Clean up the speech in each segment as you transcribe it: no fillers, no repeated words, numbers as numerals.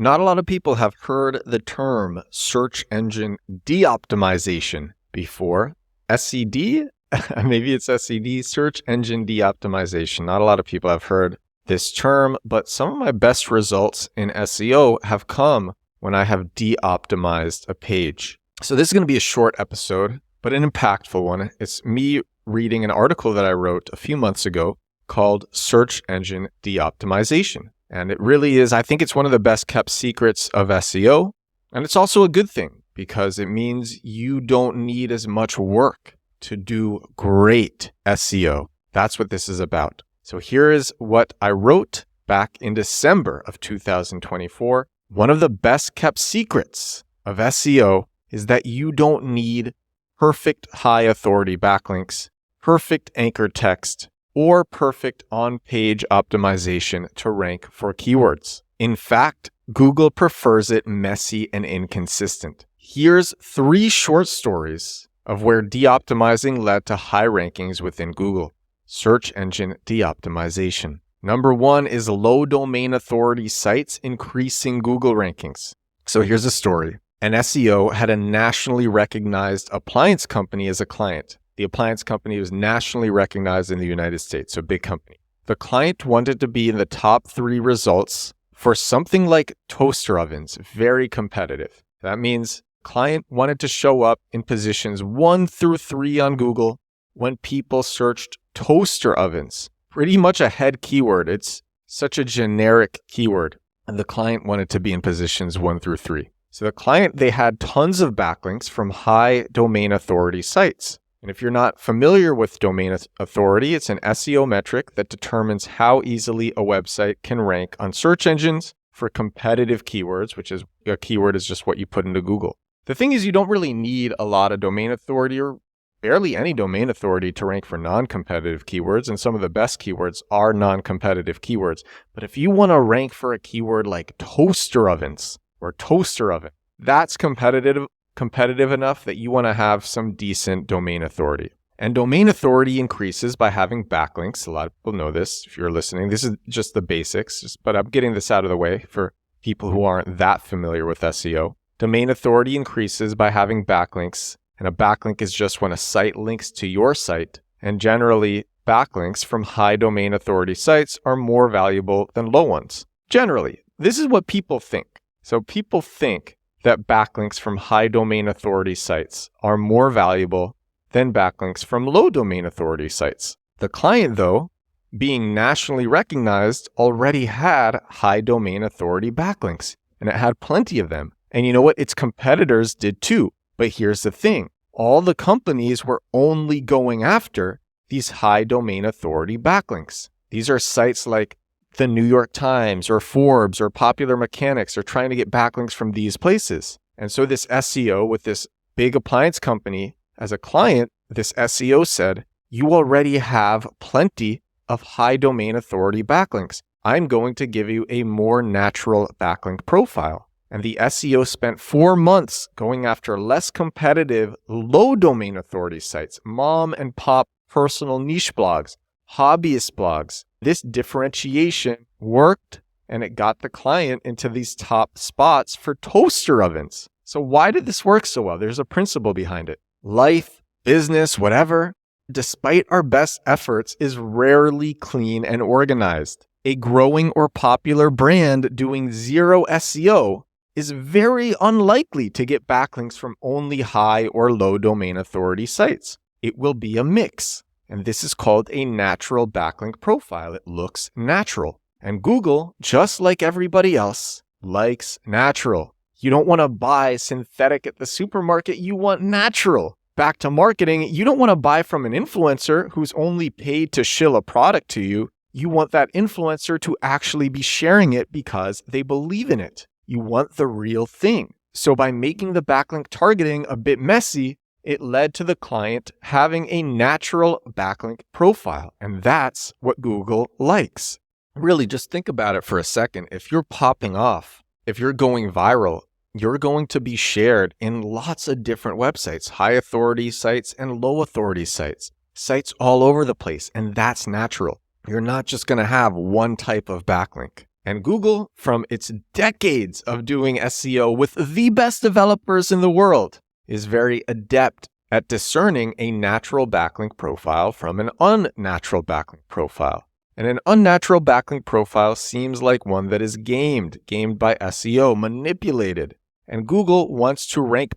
Not a lot of people have heard the term search engine deoptimization before. SED? Maybe it's SED, search engine deoptimization. Not a lot of people have heard this term, but some of my best results in SEO have come when I have de-optimized a page. So this is going to be a short episode, but an impactful one. It's me reading an article that I wrote a few months ago called Search Engine Deoptimization. And it really is, I think it's one of the best kept secrets of SEO. And it's also a good thing because it means you don't need as much work to do great SEO. That's what this is about. So here is what I wrote back in December of 2024. One of the best kept secrets of SEO is that you don't need perfect high authority backlinks, perfect anchor text, or perfect on-page optimization to rank for keywords. In fact, Google prefers it messy and inconsistent. Here's 3 short stories of where de-optimizing led to high rankings within Google. Search engine de-optimization. Number 1 is low domain authority sites increasing Google rankings. So here's a story. An SEO had a nationally recognized appliance company as a client. The appliance company was nationally recognized in the United States, so a big company. The client wanted to be in the top 3 results for something like toaster ovens, very competitive. That means client wanted to show up in positions 1 through 3 on Google when people searched toaster ovens. Pretty much a head keyword. It's such a generic keyword. And the client wanted to be in positions 1 through 3. So the client, they had tons of backlinks from high domain authority sites. And if you're not familiar with domain authority, it's an SEO metric that determines how easily a website can rank on search engines for competitive keywords, which is a keyword is just what you put into Google. The thing is, you don't really need a lot of domain authority or barely any domain authority to rank for non-competitive keywords, and some of the best keywords are non-competitive keywords. But if you want to rank for a keyword like toaster ovens or toaster oven, that's competitive enough that you want to have some decent domain authority. And domain authority increases by having backlinks. A lot of people know this. If you're listening, this is just the basics, but I'm getting this out of the way for people who aren't that familiar with SEO. Domain authority increases by having backlinks, and a backlink is just when a site links to your site. And generally, backlinks from high domain authority sites are more valuable than low ones. Generally, this is what people think. So people think that backlinks from high domain authority sites are more valuable than backlinks from low domain authority sites. The client, though, being nationally recognized, already had high domain authority backlinks, and it had plenty of them. And you know what? Its competitors did too. But here's the thing. All the companies were only going after these high domain authority backlinks. These are sites like the New York Times or Forbes or Popular Mechanics are trying to get backlinks from these places. And so this SEO with this big appliance company as a client, this SEO said, you already have plenty of high domain authority backlinks. I'm going to give you a more natural backlink profile. And the SEO spent 4 months going after less competitive, low domain authority sites, mom and pop personal niche blogs, hobbyist blogs. This differentiation worked, and it got the client into these top spots for toaster ovens. So why did this work so well? There's a principle behind it. Life, business, whatever, despite our best efforts, is rarely clean and organized. A growing or popular brand doing zero SEO is very unlikely to get backlinks from only high or low domain authority sites. It will be a mix. And this is called a natural backlink profile. It looks natural. And Google, just like everybody else, likes natural. You don't want to buy synthetic at the supermarket. You want natural. Back to marketing, you don't want to buy from an influencer who's only paid to shill a product to you. You want that influencer to actually be sharing it because they believe in it. You want the real thing. So by making the backlink targeting a bit messy, it led to the client having a natural backlink profile. And that's what Google likes. Really, just think about it for a second. If you're popping off, if you're going viral, you're going to be shared in lots of different websites, high authority sites and low authority sites, sites all over the place. And that's natural. You're not just going to have one type of backlink. And Google, from its decades of doing SEO with the best developers in the world, is very adept at discerning a natural backlink profile from an unnatural backlink profile. And an unnatural backlink profile seems like one that is gamed by SEO, manipulated. And Google wants to rank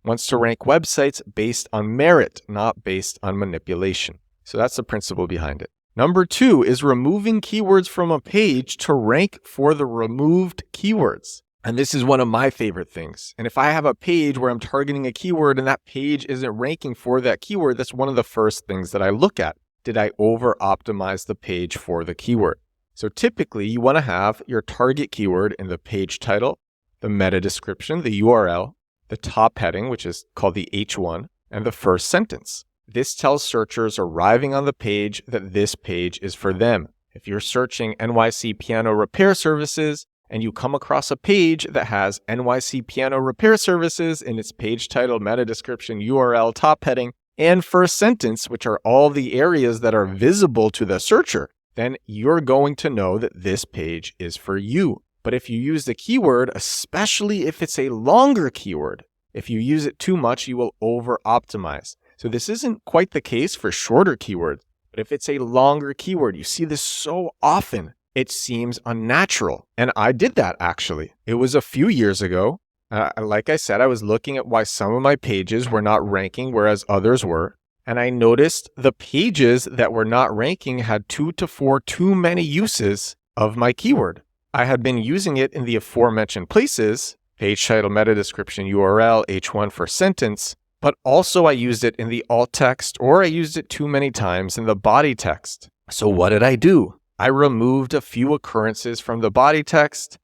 websites based on merit, not based on manipulation. So that's the principle behind it. Number 2 is removing keywords from a page to rank for the removed keywords. And this is one of my favorite things. And if I have a page where I'm targeting a keyword and that page isn't ranking for that keyword, that's one of the first things that I look at. Did I over-optimize the page for the keyword? So typically, you want to have your target keyword in the page title, the meta description, the URL, the top heading, which is called the H1, and the first sentence. This tells searchers arriving on the page that this page is for them. If you're searching NYC piano repair services and you come across a page that has NYC piano repair services in its page title, meta description, URL, top heading, and first sentence, which are all the areas that are visible to the searcher, then you're going to know that this page is for you. But if you use the keyword, especially if it's a longer keyword, if you use it too much, you will over-optimize. So this isn't quite the case for shorter keywords, but if it's a longer keyword, you see this so often, it seems unnatural. And I did that actually. It was a few years ago. Like I said, I was looking at why some of my pages were not ranking, whereas others were. And I noticed the pages that were not ranking had 2 to 4 too many uses of my keyword. I had been using it in the aforementioned places, page title, meta description, URL, H1 for sentence, but also I used it in the alt text, or I used it too many times in the body text. So what did I do? I removed a few occurrences from the body text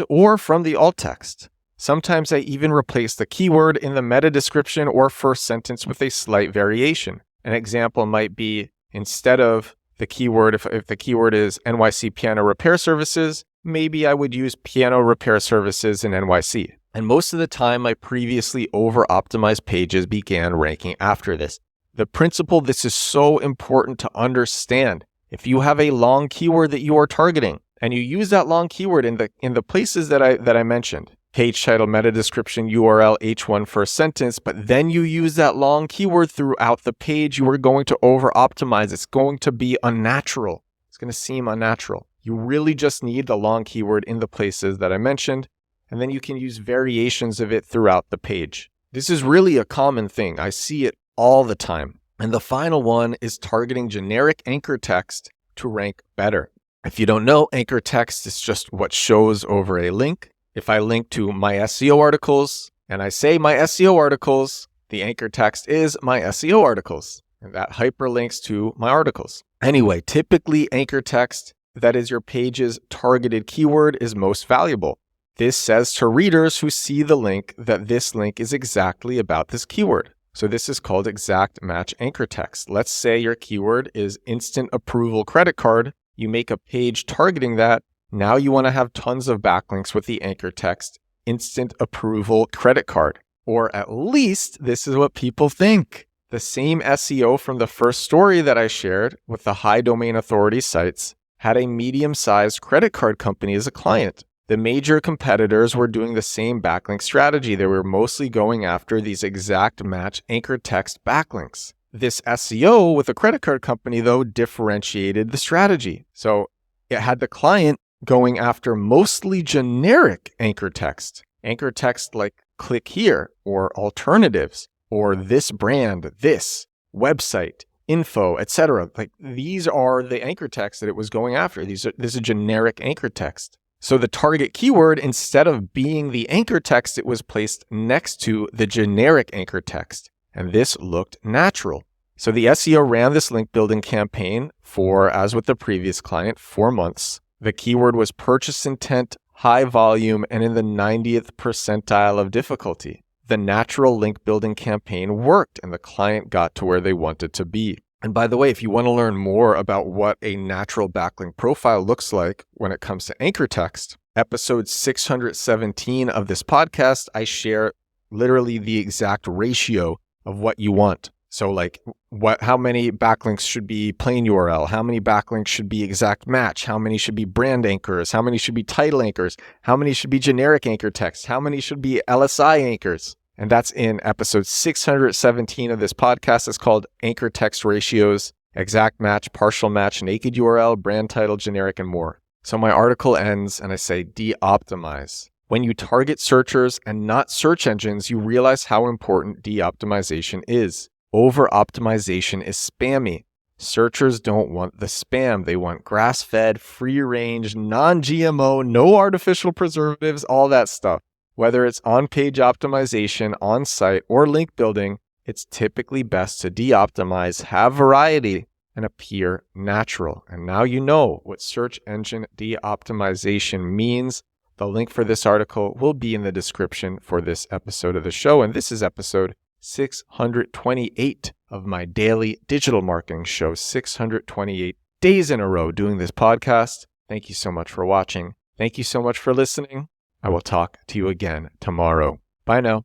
or from the alt text. Sometimes I even replaced the keyword in the meta description or first sentence with a slight variation. An example might be, instead of the keyword, if the keyword is NYC piano repair services, maybe I would use piano repair services in NYC. And most of the time, my previously over-optimized pages began ranking after this. The principle, this is so important to understand. If you have a long keyword that you are targeting, and you use that long keyword in the places that I mentioned, page title, meta description, URL, H1 first sentence, but then you use that long keyword throughout the page, you are going to over-optimize. It's going to be unnatural. It's going to seem unnatural. You really just need the long keyword in the places that I mentioned, and then you can use variations of it throughout the page. This is really a common thing. I see it all the time. And the final one is targeting generic anchor text to rank better. If you don't know, anchor text is just what shows over a link. If I link to my SEO articles and I say my SEO articles, the anchor text is my SEO articles, and that hyperlinks to my articles. Anyway, typically anchor text, that is your page's targeted keyword, is most valuable. This says to readers who see the link that this link is exactly about this keyword. So this is called exact match anchor text. Let's say your keyword is instant approval credit card. You make a page targeting that. Now you want to have tons of backlinks with the anchor text, instant approval credit card. Or at least this is what people think. The same SEO from the first story that I shared with the high domain authority sites had a medium-sized credit card company as a client. The major competitors were doing the same backlink strategy. They were mostly going after these exact match anchor text backlinks. This SEO with a credit card company, though, differentiated the strategy. So it had the client going after mostly generic anchor text like click here or alternatives or this brand, this website, info, etc. Like these are the anchor text that it was going after. This is a generic anchor text. So the target keyword, instead of being the anchor text, it was placed next to the generic anchor text. And this looked natural. So the SEO ran this link building campaign for, as with the previous client, 4 months. The keyword was purchase intent, high volume, and in the 90th percentile of difficulty. The natural link building campaign worked and the client got to where they wanted to be. And by the way, if you want to learn more about what a natural backlink profile looks like when it comes to anchor text, episode 617 of this podcast, I share literally the exact ratio of what you want. So like how many backlinks should be plain URL? How many backlinks should be exact match? How many should be brand anchors? How many should be title anchors? How many should be generic anchor text? How many should be LSI anchors? And that's in episode 617 of this podcast. It's called Anchor Text Ratios, Exact Match, Partial Match, Naked URL, Brand Title, Generic, and more. So my article ends and I say de-optimize. When you target searchers and not search engines, you realize how important de-optimization is. Over-optimization is spammy. Searchers don't want the spam. They want grass-fed, free-range, non-GMO, no artificial preservatives, all that stuff. Whether it's on-page optimization, on-site, or link building, it's typically best to de-optimize, have variety, and appear natural. And now you know what search engine de-optimization means. The link for this article will be in the description for this episode of the show. And this is episode 628 of my daily digital marketing show, 628 days in a row doing this podcast. Thank you so much for watching. Thank you so much for listening. I will talk to you again tomorrow. Bye now.